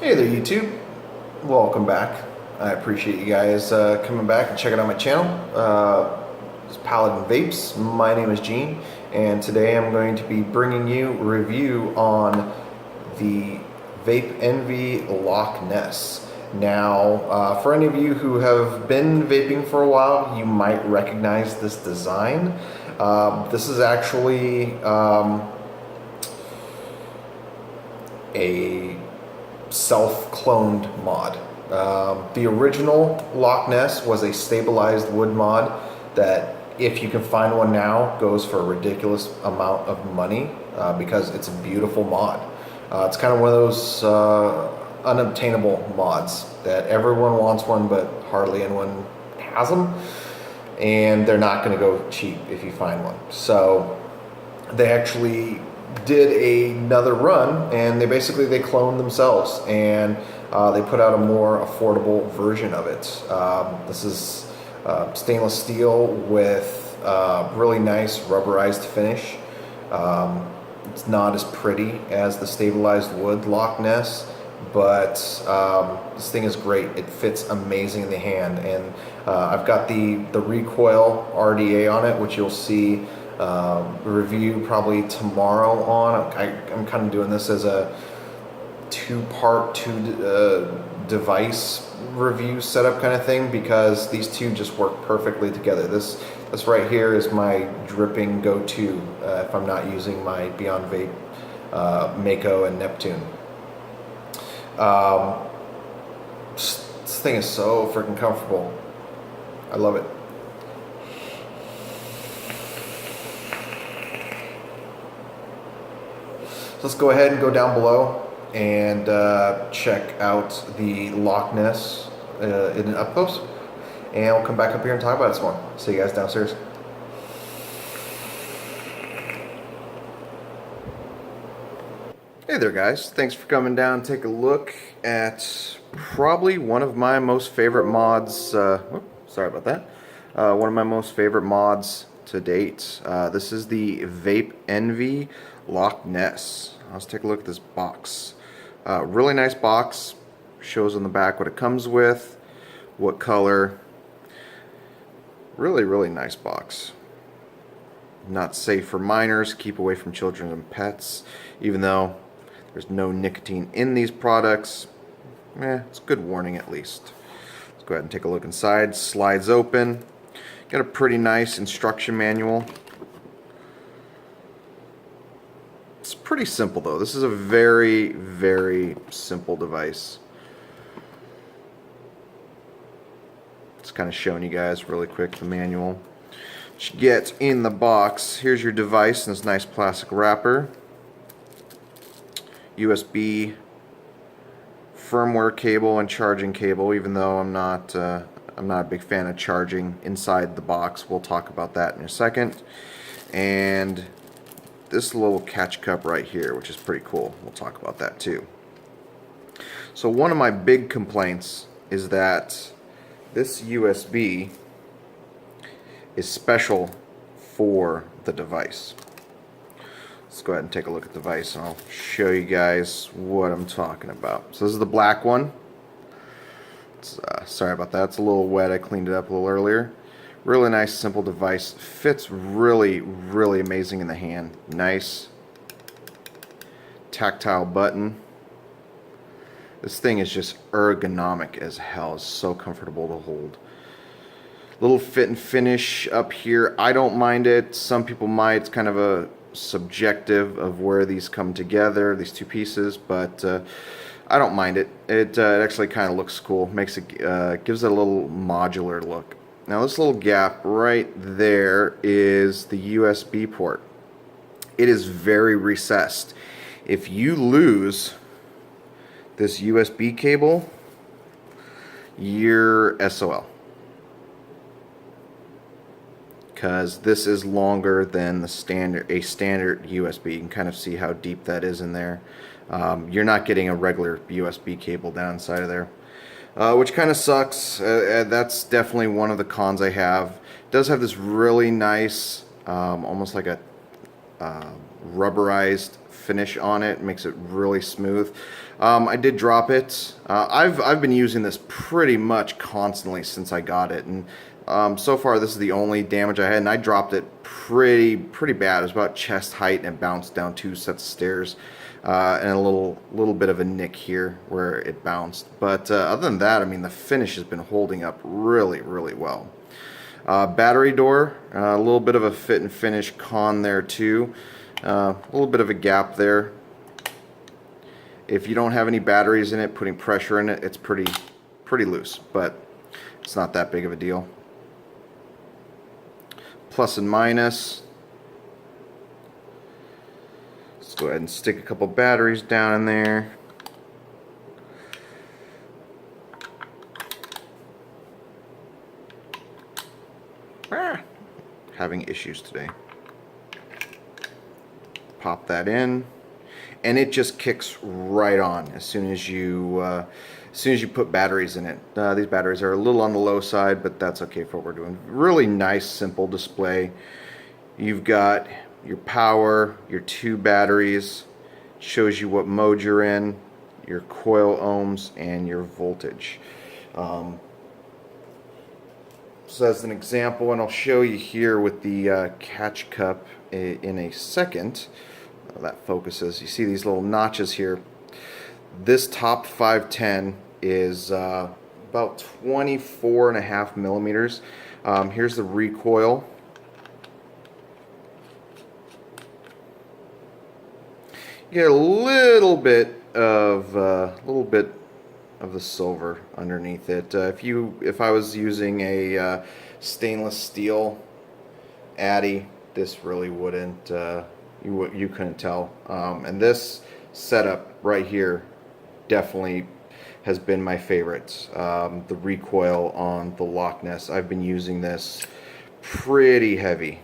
Hey there YouTube, welcome back. I appreciate you guys coming back and checking out my channel. It's Paladin Vapes. My name is Gene, and today I'm going to be bringing you a review on the Vape Envii Loch Ness. Now, for any of you who have been vaping for a while, you might recognize this design. This is actually a self-cloned mod. The original Loch Ness was a stabilized wood mod that, if you can find one now, goes for a ridiculous amount of money because it's a beautiful mod. It's kind of one of those unobtainable mods that everyone wants one, but hardly anyone has them, and they're not going to go cheap if you find one. So they actually did another run, and they cloned themselves, and they put out a more affordable version of it. This is stainless steel with really nice rubberized finish. It's not as pretty as the stabilized wood Loch Ness, but this thing is great. It fits amazing in the hand, and I've got the recoil RDA on it, which you'll see review probably tomorrow on. I'm kind of doing this as a two-part, device review setup kind of thing, because these two just work perfectly together. This right here is my dripping go-to if I'm not using my Beyond Vape Mako and Neptune. This thing is so freaking comfortable. I love it. So let's go ahead and go down below and check out the Loch Ness in an up close, and we'll come back up here and talk about it some more. See you guys downstairs. Hey there guys, thanks for coming down and take a look at probably one of my most favorite mods, sorry about that, one of my most favorite mods to date. This is the Vape Envii Loch Ness. Let's take a look at this box. Really nice box. Shows on the back what it comes with, what color. Really nice box. Not safe for minors. Keep away from children and pets. Even though there's no nicotine in these products, it's a good warning at least. Let's go ahead and take a look inside. Slides open. Got a pretty nice instruction manual. It's pretty simple though. This is a very simple device. Just kind of showing you guys really quick the manual. What you get in the box, here's your device in this nice plastic wrapper. USB firmware cable and charging cable, even though I'm not a big fan of charging inside the box. We'll talk about that in a second. And this little catch cup right here, which is pretty cool. We'll talk about that too. So one of my big complaints is that this USB is special for the device. Let's go ahead and take a look at the device, and I'll show you guys what I'm talking about. So this is the black one. Sorry about that, it's a little wet. I cleaned it up a little earlier. Really nice, simple device. Fits really amazing in the hand. Nice tactile button. This thing is just ergonomic as hell. It's so comfortable to hold. Little fit and finish up here. I don't mind it. Some people might. It's kind of a subjective of where these come together, these two pieces, but I don't mind it. It actually kind of looks cool. Makes it gives it a little modular look. Now this little gap right there is the USB port. It is very recessed. If you lose this USB cable, you're SOL. Because this is longer than a standard USB. You can kind of see how deep that is in there. You're not getting a regular USB cable down inside of there. Which kind of sucks. That's definitely one of the cons I have. It does have this really nice, almost like a rubberized finish on it. Makes it really smooth. I did drop it. I've been using this pretty much constantly since I got it, and so far this is the only damage I had, and I dropped it pretty bad. It was about chest height, and it bounced down 2 sets of stairs, and a little bit of a nick here where it bounced. But other than that, I mean, the finish has been holding up really well. Battery door, a little bit of a fit and finish con there too. A little bit of a gap there. If you don't have any batteries in it, putting pressure in it, it's pretty loose, but it's not that big of a deal. Plus and minus. Let's go ahead and stick a couple batteries down in there. Having issues today. Pop that in, and it just kicks right on as soon as you put batteries in it. These batteries are a little on the low side, but that's okay for what we're doing. Really nice, simple display. You've got your power, your 2 batteries, shows you what mode you're in, your coil ohms, and your voltage. So as an example, and I'll show you here with the catch cup in a second. That focuses. You see these little notches here. This top 510 is about 24.5 millimeters. Here's the recoil. You get a little bit of the silver underneath it. If I was using a stainless steel Addy, this really wouldn't. You couldn't tell. And this setup right here definitely has been my favorite. The recoil on the Loch Ness. I've been using this pretty heavy.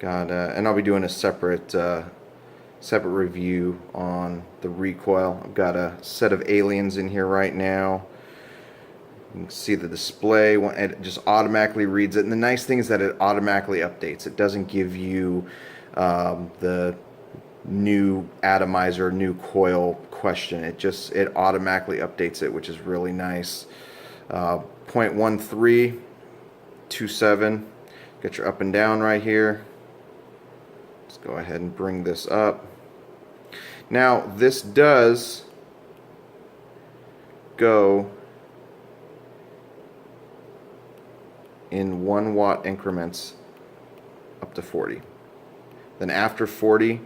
And I'll be doing a separate review on the recoil. I've got a set of aliens in here right now. You can see the display, it just automatically reads it. And the nice thing is that it automatically updates. It doesn't give you the new atomizer, new coil question. It automatically updates it, which is really nice. 0.1327. Get your up and down right here. Let's go ahead and bring this up. Now this does go in 1 watt increments up to 40. Then after 40,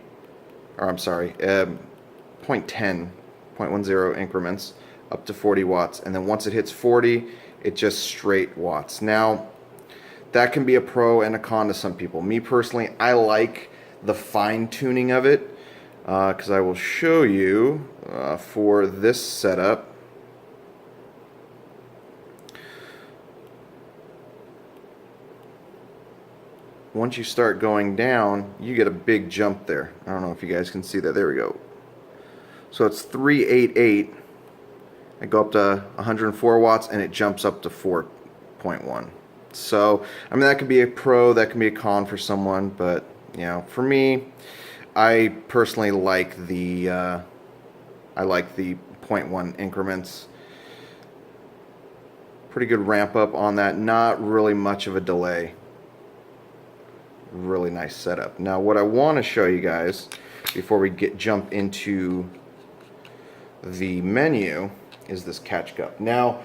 or I'm sorry, 0.10 increments up to 40 watts. And then once it hits 40, it just straight watts. Now, that can be a pro and a con to some people. Me personally, I like the fine tuning of it, because I will show you for this setup. Once you start going down, you get a big jump there. I don't know if you guys can see that. There we go. So it's 388. I go up to 104 watts, and it jumps up to 4.1. So, I mean, that could be a pro, that can be a con for someone, but, you know, for me, I personally like the 0.1 increments. Pretty good ramp up on that, not really much of a delay. Really nice setup. Now what I want to show you guys before we jump into the menu is this catch cup. Now,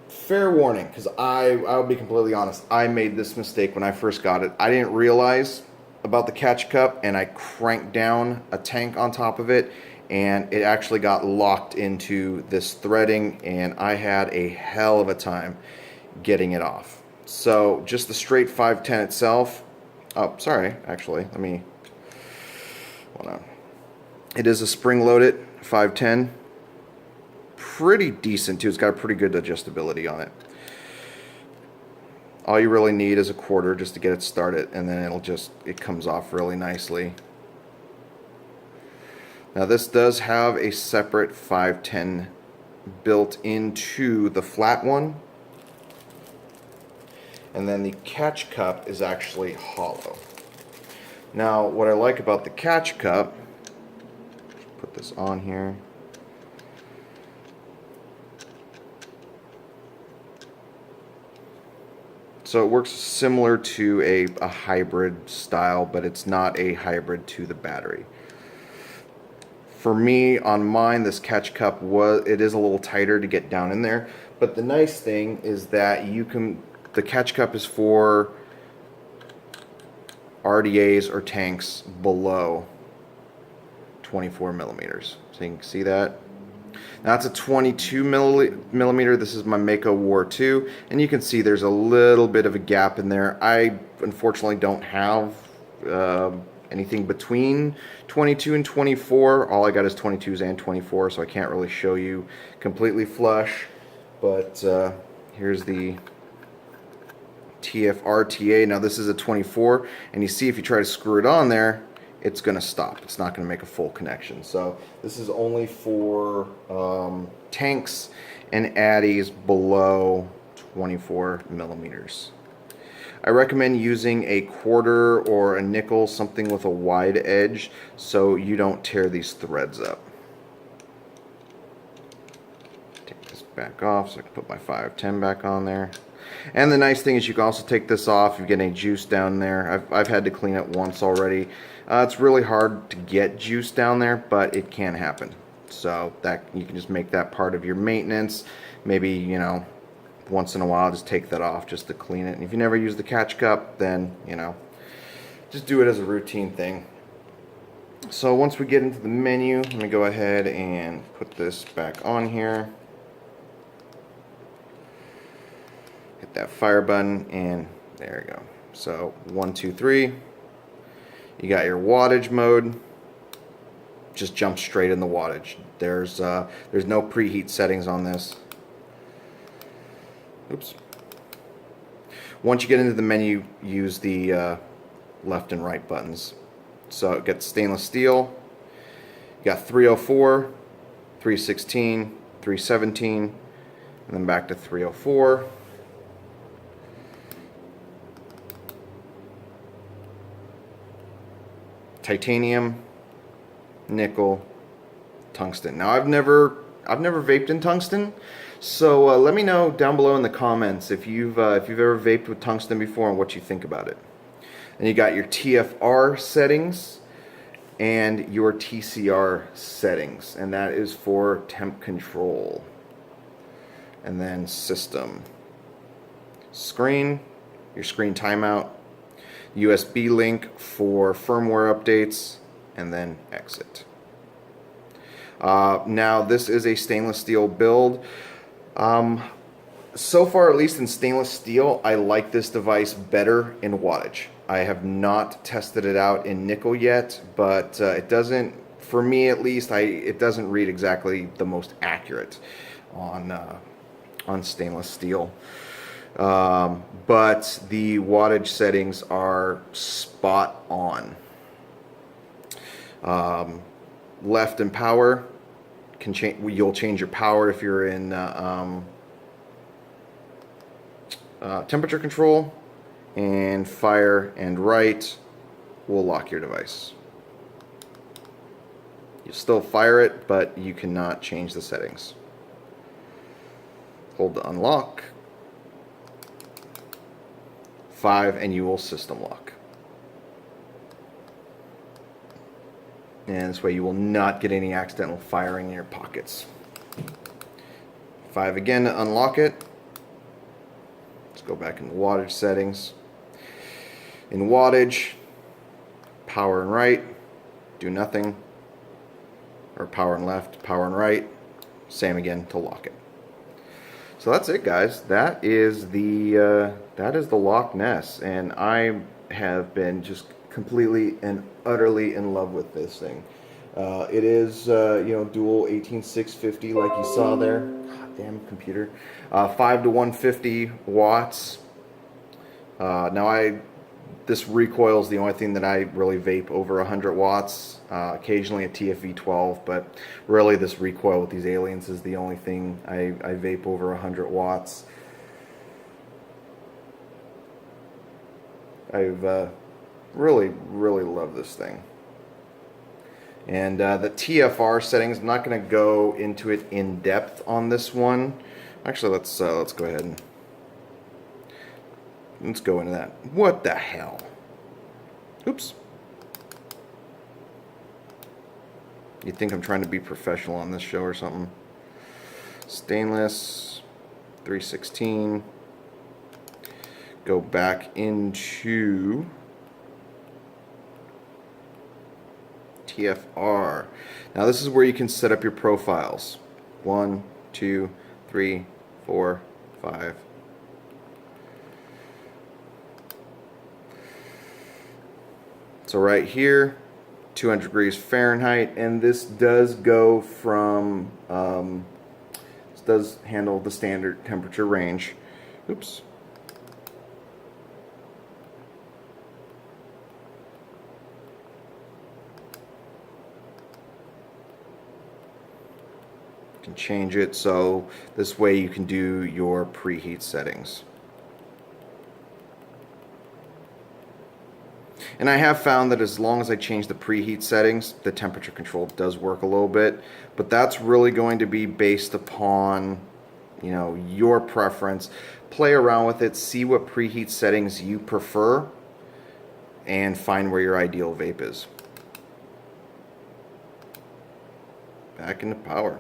fair warning, because I'll be completely honest, I made this mistake when I first got it. I didn't realize about the catch cup, and I cranked down a tank on top of it, and it actually got locked into this threading, and I had a hell of a time getting it off. So just the straight 510 itself. Oh, sorry, actually, let me, hold on. It is a spring-loaded 510. Pretty decent, too. It's got a pretty good adjustability on it. All you really need is a quarter just to get it started, and then it comes off really nicely. Now, this does have a separate 510 built into the flat one. And then the catch cup is actually hollow. Now, what I like about the catch cup, put this on here. So it works similar to a hybrid style, but it's not a hybrid to the battery. For me, on mine, this catch cup it is a little tighter to get down in there. But the nice thing is that the catch cup is for RDAs or tanks below 24 millimeters. So you can see that. Now it's a 22 millimeter. This is my Mako War 2, and you can see there's a little bit of a gap in there. I unfortunately don't have anything between 22 and 24. All I got is 22s and 24, so I can't really show you completely flush. But here's the TF RTA. Now this is a 24, and you see if you try to screw it on there, it's going to stop. It's not going to make a full connection. So this is only for tanks and addies below 24 millimeters. I recommend using a quarter or a nickel, something with a wide edge, so you don't tear these threads up. Take this back off so I can put my 510 back on there. And the nice thing is you can also take this off if you get any juice down there. I've had to clean it once already. It's really hard to get juice down there, but it can happen. So that you can just make that part of your maintenance. Maybe, you know, once in a while just take that off just to clean it. And if you never use the catch cup, then, you know, just do it as a routine thing. So once we get into the menu, let me go ahead and put this back on here. Hit that fire button, and there you go. So 1, 2, 3. You got your wattage mode. Just jump straight in the wattage. There's no preheat settings on this. Oops. Once you get into the menu, use the left and right buttons. So it gets stainless steel. You got 304, 316, 317, and then back to 304. Titanium, nickel, tungsten. Now I've never vaped in tungsten, so let me know down below in the comments if you've ever vaped with tungsten before and what you think about it. And you got your TFR settings and your TCR settings, and that is for temp control. And then system, screen, your screen timeout, USB link for firmware updates, and then exit. Now this is a stainless steel build. So far, at least in stainless steel, I like this device better in wattage. I have not tested it out in nickel yet, but it doesn't, for me at least, it doesn't read exactly the most accurate on stainless steel. But the wattage settings are spot on. Left and power can change. You'll change your power if you're in temperature control, and fire and right will lock your device. You still fire it, but you cannot change the settings. Hold to unlock. 5, and you will system lock. And this way you will not get any accidental firing in your pockets. 5 again to unlock it. Let's go back into wattage settings. In wattage, power and right, do nothing. Or power and left, power and right. Same again to lock it. So that's it, guys. That is the Loch Ness, and I have been just completely and utterly in love with this thing. It is dual 18650 like you saw there. God damn computer. 5 to 150 watts. Now this recoil is the only thing that I really vape over 100 watts. Occasionally a TFV 12, but really this recoil with these aliens is the only thing I vape over 100 watts. I've really love this thing. And the TFR settings, I'm not going to go into it in depth on this one. Actually, let's go ahead and let's go into that. What the hell? Oops. You think I'm trying to be professional on this show or something? Stainless, 316. Go back into TFR. Now this is where you can set up your profiles. 1, 2, 3, 4, 5. So right here, 200 degrees Fahrenheit, and this does go from, this does handle the standard temperature range. Oops. You can change it so this way you can do your preheat settings. And I have found that as long as I change the preheat settings, the temperature control does work a little bit. But that's really going to be based upon, you know, your preference. Play around with it, see what preheat settings you prefer, and find where your ideal vape is. Back into power.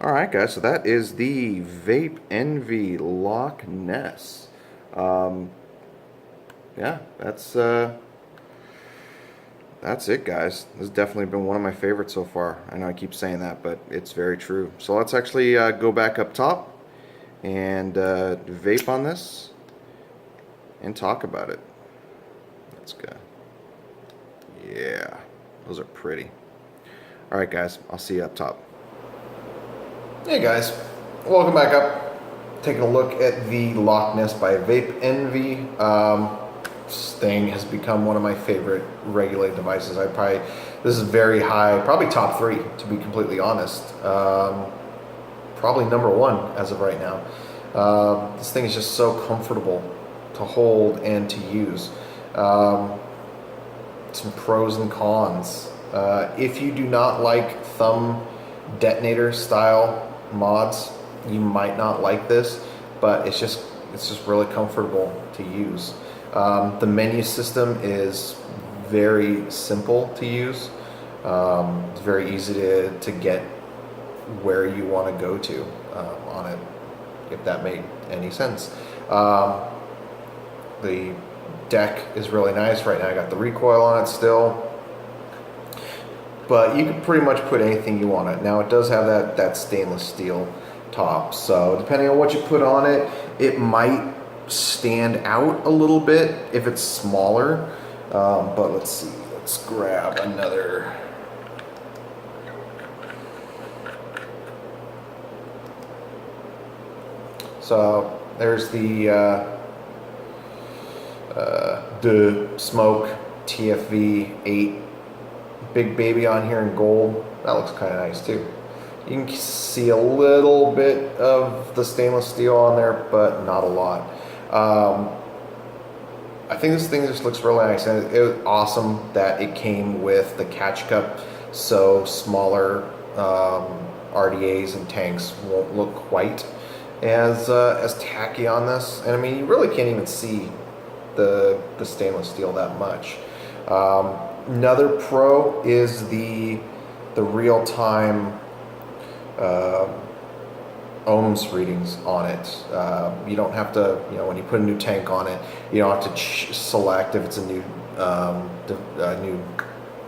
Alright guys, so that is the Vape Envii Loch Ness. Yeah, that's it, guys. This has definitely been one of my favorites so far. I know I keep saying that, but it's very true. So let's actually go back up top and vape on this and talk about it. Let's go. Yeah, those are pretty. All right, guys, I'll see you up top. Hey, guys, welcome back up. Taking a look at the Loch Ness by Vape Envii. This thing has become one of my favorite regulated devices. This is very high, probably top 3 to be completely honest. Probably number 1 as of right now. This thing is just so comfortable to hold and to use. Some pros and cons. If you do not like thumb detonator style mods, you might not like this, but it's just really comfortable to use. The menu system is very simple to use. It's very easy to get where you want to go to on it, if that made any sense. The deck is really nice. Right now I got the recoil on it still, but you can pretty much put anything you want on it. Now it does have that stainless steel top, so depending on what you put on it, it might stand out a little bit if it's smaller, but let's see, let's grab another. So there's the Smoke TFV 8 big baby on here in gold. That looks kind of nice too. You can see a little bit of the stainless steel on there, but not a lot. I think this thing just looks really nice, and it was awesome that it came with the catch cup, so smaller RDAs and tanks won't look quite as tacky on this. And I mean, you really can't even see the stainless steel that much. Another pro is the real-time ohms readings on it. You don't have to, you know, when you put a new tank on it, you don't have to select if it's a new new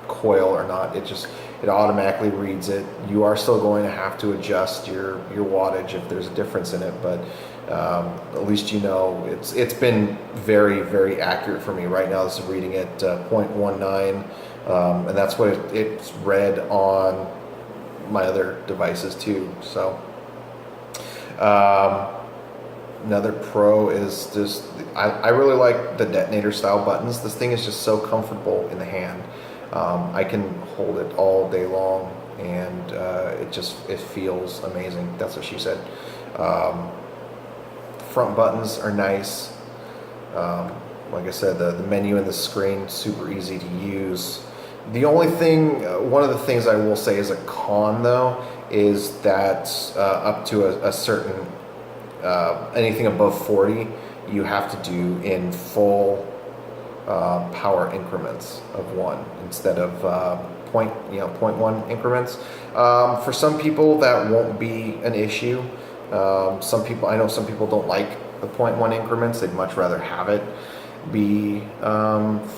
coil or not. It automatically reads it. You are still going to have to adjust your wattage if there's a difference in it, but at least you know it's been very, very accurate for me. Right now this is reading at 0.19, and that's what it's read on my other devices too. So another pro is just I really like the detonator style buttons. This thing is just so comfortable in the hand. I can hold it all day long, and it feels amazing. That's what she said. Front buttons are nice. Like I said, the menu and the screen, super easy to use. The only thing, one of the things I will say is a con though, is that up to a certain, anything above 40, you have to do in full power increments of 1 instead of point 0.1 increments. For some people that won't be an issue. I know some people don't like the 0.1 increments. They'd much rather have it be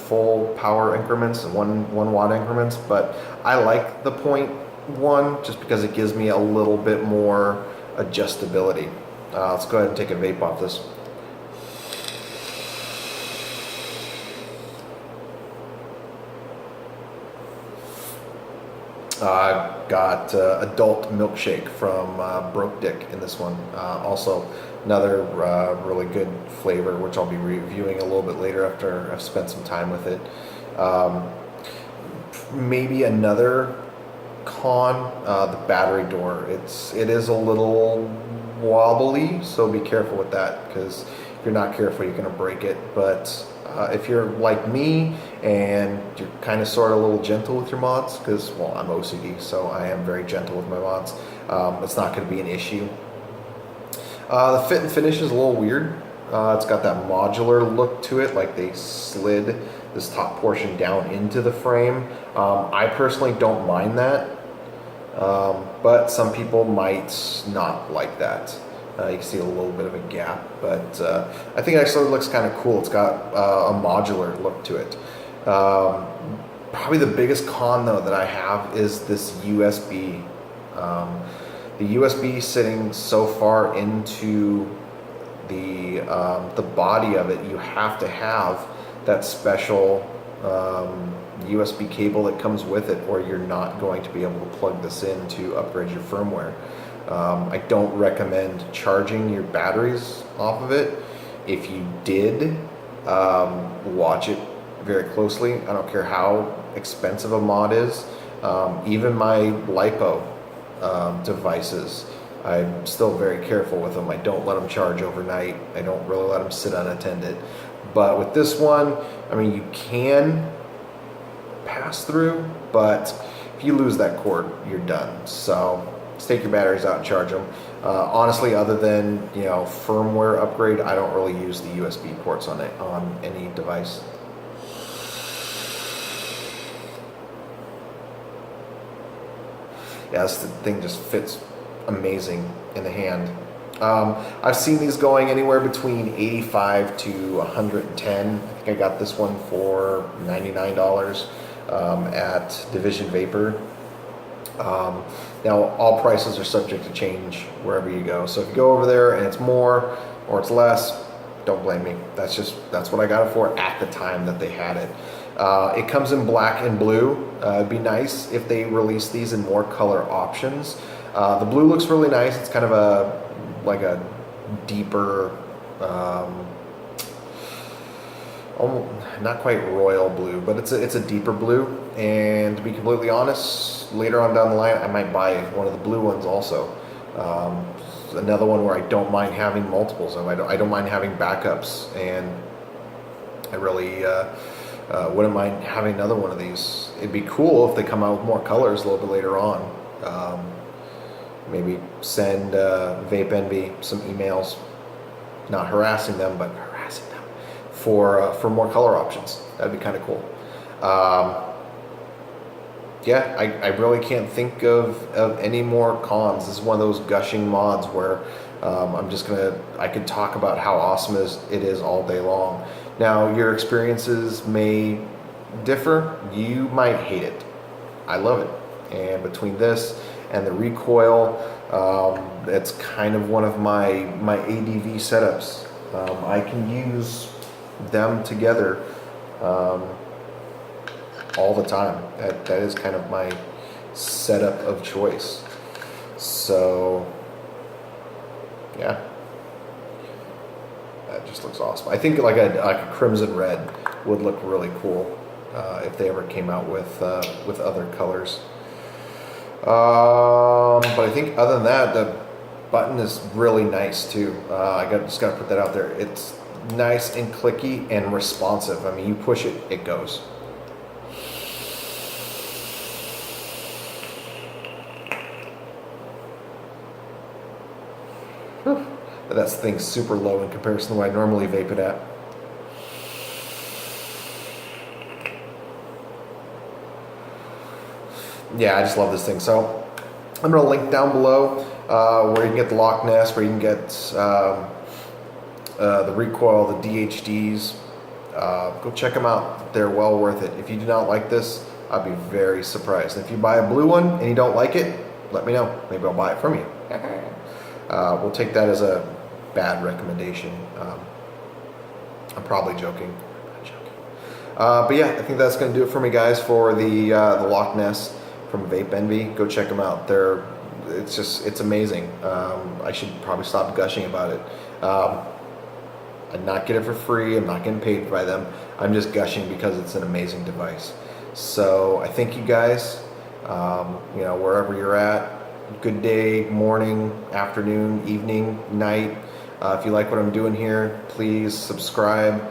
full power increments, 1 watt increments, but I like the 0.1 just because it gives me a little bit more adjustability. Let's go ahead and take a vape off this. I've got adult milkshake from Broke Dick in this one. Also another really good flavor, which I'll be reviewing a little bit later after I've spent some time with it. Maybe another con, the battery door. It is a little wobbly, so be careful with that, because if you're not careful, you're going to break it. But if you're like me and you're kind of sort of a little gentle with your mods, because, well, I'm OCD, so I am very gentle with my mods, it's not going to be an issue. The fit and finish is a little weird. It's got that modular look to it, like they slid this top portion down into the frame. I personally don't mind that, but some people might not like that. You can see a little bit of a gap, but I think it actually looks kind of cool. It's got a modular look to it. Probably the biggest con, though, that I have is this USB. The USB sitting so far into the body of it, you have to have that special USB cable that comes with it, or you're not going to be able to plug this in to upgrade your firmware. I don't recommend charging your batteries off of it. If you did, watch it very closely. I don't care how expensive a mod is. Even my LiPo devices, I'm still very careful with them. I don't let them charge overnight. I don't really let them sit unattended. But with this one, I mean, you can pass through, but if you lose that cord, you're done. So just take your batteries out and charge them. Honestly, other than firmware upgrade, I don't really use the USB ports on any device. Yeah, this thing just fits amazing in the hand. I've seen these going anywhere between $85 to $110. I think I got this one for $99 at Division Vapor. Now, all prices are subject to change wherever you go. So if you go over there and it's more or it's less, don't blame me. That's what I got it for at the time that they had it. It comes in black and blue. It'd be nice if they release these in more color options. The blue looks really nice. It's kind of a deeper, not quite royal blue, but it's a deeper blue. And to be completely honest, later on down the line, I might buy one of the blue ones also. Another one where I don't mind having multiples of. I don't mind having backups, and I really wouldn't mind having another one of these. It'd be cool if they come out with more colors a little bit later on. Maybe send Vape Envii some emails, not harassing them, but harassing them for more color options. That'd be kind of cool. Yeah, I really can't think of any more cons. This is one of those gushing mods where I could talk about how awesome it is all day long. Now, your experiences may differ. You might hate it. I love it. And between this and the recoil, it's kind of one of my ADV setups. I can use them together all the time. That is kind of my setup of choice. So yeah, that just looks awesome. I think like a crimson red would look really cool if they ever came out with other colors. But I think other than that, the button is really nice too. Just gotta put that out there. It's nice and clicky and responsive. I mean, you push it, it goes. That thing's super low in comparison to what I normally vape it at. Yeah, I just love this thing. So I'm going to link down below where you can get the Loch Ness, where you can get the recoil, the DHDs. Go check them out. They're well worth it. If you do not like this, I'd be very surprised. If you buy a blue one and you don't like it, let me know. Maybe I'll buy it from you. We'll take that as a bad recommendation. I'm probably joking. But yeah, I think that's going to do it for me, guys, for the Loch Ness from Vape Envii. Go check them out. It's amazing. I should probably stop gushing about it. I'd not get it for free. I'm not getting paid by them. I'm just gushing because it's an amazing device. So I thank you guys. Wherever you're at, good day, morning, afternoon, evening, night. If you like what I'm doing here, please subscribe,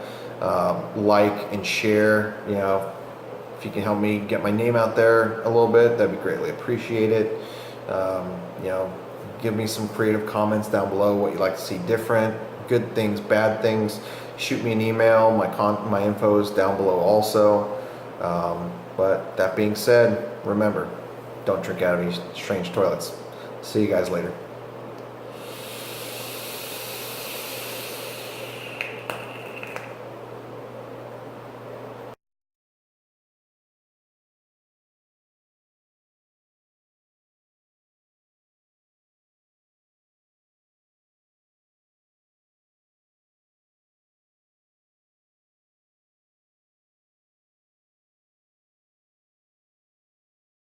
like, and share. If you can help me get my name out there a little bit, that'd be greatly appreciated. Give me some creative comments down below, what you'd like to see different, good things, bad things. Shoot me an email. My info is down below also. But that being said, remember, don't drink out of these strange toilets. See you guys later.